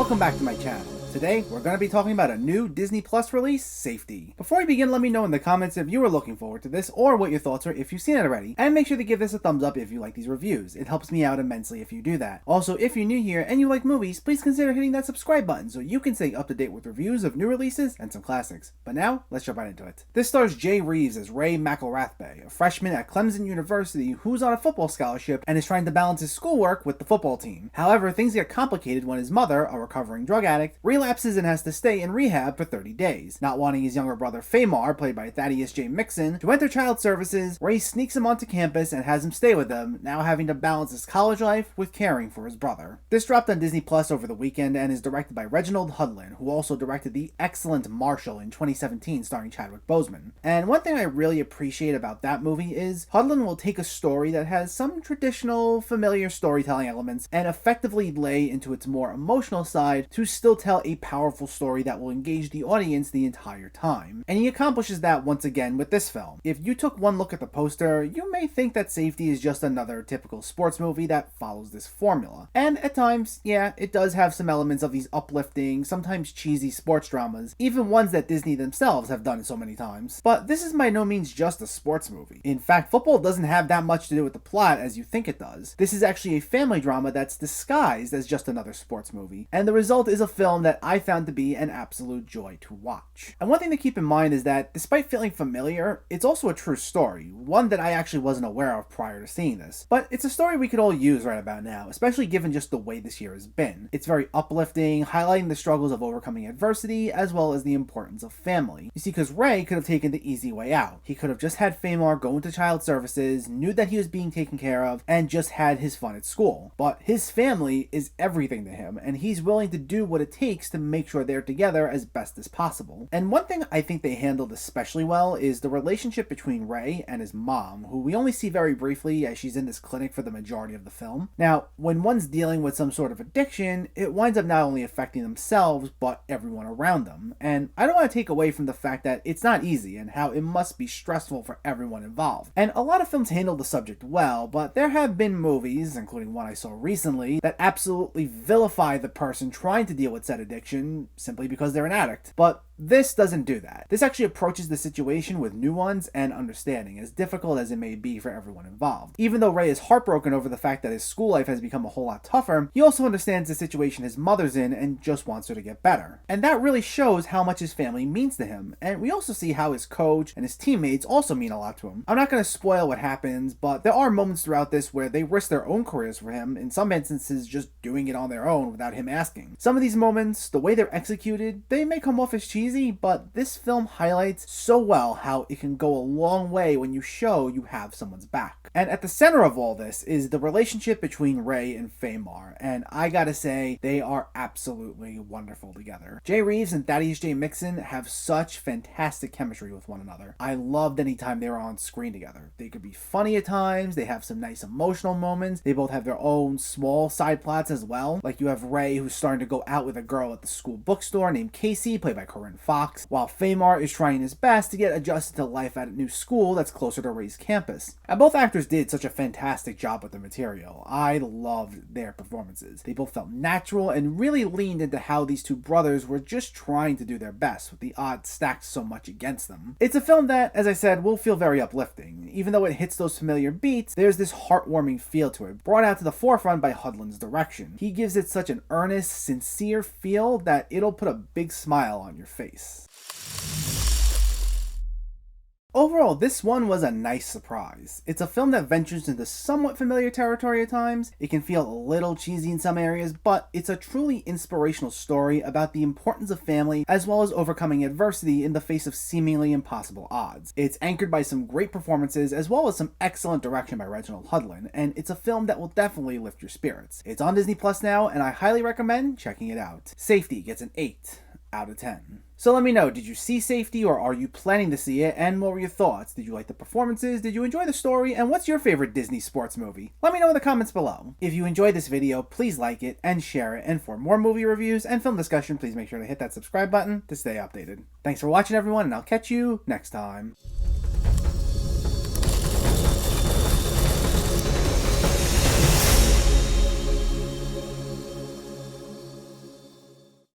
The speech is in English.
Welcome back to my channel. Today, we're going to be talking about a new Disney Plus release, Safety. Before we begin, let me know in the comments if you are looking forward to this or what your thoughts are if you've seen it already. And make sure to give this a thumbs up if you like these reviews. It helps me out immensely if you do that. Also, if you're new here and you like movies, please consider hitting that subscribe button so you can stay up to date with reviews of new releases and some classics. But now, let's jump right into it. This stars Jay Reeves as Ray McElrathbey, a freshman at Clemson University who's on a football scholarship and is trying to balance his schoolwork with the football team. However, things get complicated when his mother, a recovering drug addict, relapses and has to stay in rehab for 30 days. Not wanting his younger brother Fahmarr, played by Thaddeus J Mixson, to enter child services, Ray sneaks him onto campus and has him stay with him, now having to balance his college life with caring for his brother. This dropped on Disney Plus over the weekend and is directed by Reginald Hudlin, who also directed the excellent Marshall in 2017 starring Chadwick Boseman. And one thing I really appreciate about that movie is Hudlin will take a story that has some traditional, familiar storytelling elements and effectively lay into its more emotional side to still tell a powerful story that will engage the audience the entire time. And he accomplishes that once again with this film. If you took one look at the poster, you may think that Safety is just another typical sports movie that follows this formula. And at times, yeah, it does have some elements of these uplifting, sometimes cheesy sports dramas, even ones that Disney themselves have done so many times. But this is by no means just a sports movie. In fact, football doesn't have that much to do with the plot as you think it does. This is actually a family drama that's disguised as just another sports movie. And the result is a film that I found to be an absolute joy to watch. And one thing to keep in mind is that despite feeling familiar, it's also a true story, one that I actually wasn't aware of prior to seeing this. But it's a story we could all use right about now, especially given just the way this year has been. It's very uplifting, highlighting the struggles of overcoming adversity, as well as the importance of family. You see, because Ray could have taken the easy way out. He could have just had Fahmarr go into child services, knew that he was being taken care of, and just had his fun at school. But his family is everything to him, and he's willing to do what it takes to make sure they're together as best as possible. And one thing I think they handled especially well is the relationship between Ray and his mom, who we only see very briefly as she's in this clinic for the majority of the film. Now, when one's dealing with some sort of addiction, it winds up not only affecting themselves, but everyone around them. And I don't want to take away from the fact that it's not easy and how it must be stressful for everyone involved. And a lot of films handle the subject well, but there have been movies, including one I saw recently, that absolutely vilify the person trying to deal with said addiction simply because they're an addict. But this doesn't do that. This actually approaches the situation with nuance and understanding, as difficult as it may be for everyone involved. Even though Ray is heartbroken over the fact that his school life has become a whole lot tougher, he also understands the situation his mother's in and just wants her to get better. And that really shows how much his family means to him. And we also see how his coach and his teammates also mean a lot to him. I'm not going to spoil what happens, but there are moments throughout this where they risk their own careers for him, in some instances just doing it on their own without him asking. Some of these moments, the way they're executed, they may come off as cheesy, but this film highlights so well how it can go a long way when you show you have someone's back. And at the center of all this is the relationship between Ray and Fahmarr, and I gotta say, they are absolutely wonderful together. Jay Reeves and Thaddeus J Mixson have such fantastic chemistry with one another. I loved any time they were on screen together. They could be funny at times, they have some nice emotional moments, they both have their own small side plots as well. Like you have Ray who's starting to go out with a girl at the school bookstore named Casey, played by Corinne Fox, while Fahmarr is trying his best to get adjusted to life at a new school that's closer to Ray's campus. And both actors did such a fantastic job with the material. I loved their performances. They both felt natural and really leaned into how these two brothers were just trying to do their best with the odds stacked so much against them. It's a film that, as I said, will feel very uplifting. Even though it hits those familiar beats, there's this heartwarming feel to it, brought out to the forefront by Hudlin's direction. He gives it such an earnest, sincere feel that it'll put a big smile on your face. Overall, this one was a nice surprise. It's a film that ventures into somewhat familiar territory at times. It can feel a little cheesy in some areas, but it's a truly inspirational story about the importance of family as well as overcoming adversity in the face of seemingly impossible odds. It's anchored by some great performances as well as some excellent direction by Reginald Hudlin, and it's a film that will definitely lift your spirits. It's on Disney Plus now, and I highly recommend checking it out. Safety gets an 8 out of 10. So let me know, did you see Safety or are you planning to see it, and what were your thoughts? Did you like the performances? Did you enjoy the story? And what's your favorite Disney sports movie? Let me know in the comments below. If you enjoyed this video, please like it and share it, and for more movie reviews and film discussion, please make sure to hit that subscribe button to stay updated. Thanks for watching everyone, and I'll catch you next time.